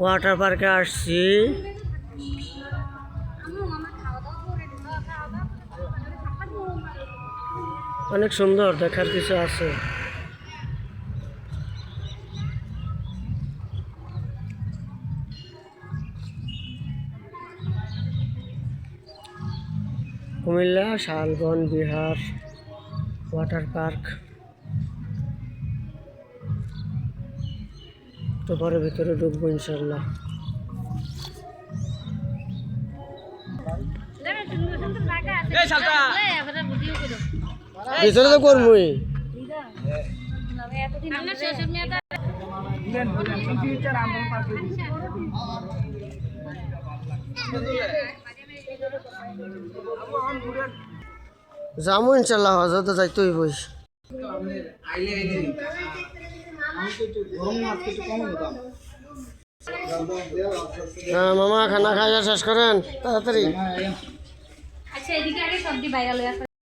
Water পার্কে আসছি। অনেক সুন্দর, দেখার কিছু আছে। কুমিল্লা শালবন বিহার ওয়াটার পার্ক। তো পরে ভিতরে ঢুকবো ইনশাল্লাহ। ভিতরে তো করবই। যাবো ইনশাল্লাহ, হজরত যাইতেই বই। হ্যাঁ মামা, খানা খাইয়া শেষ করেন তাড়াতাড়ি। আচ্ছা, এদিকে আগে সবজি বাইরে লয়ে আসা।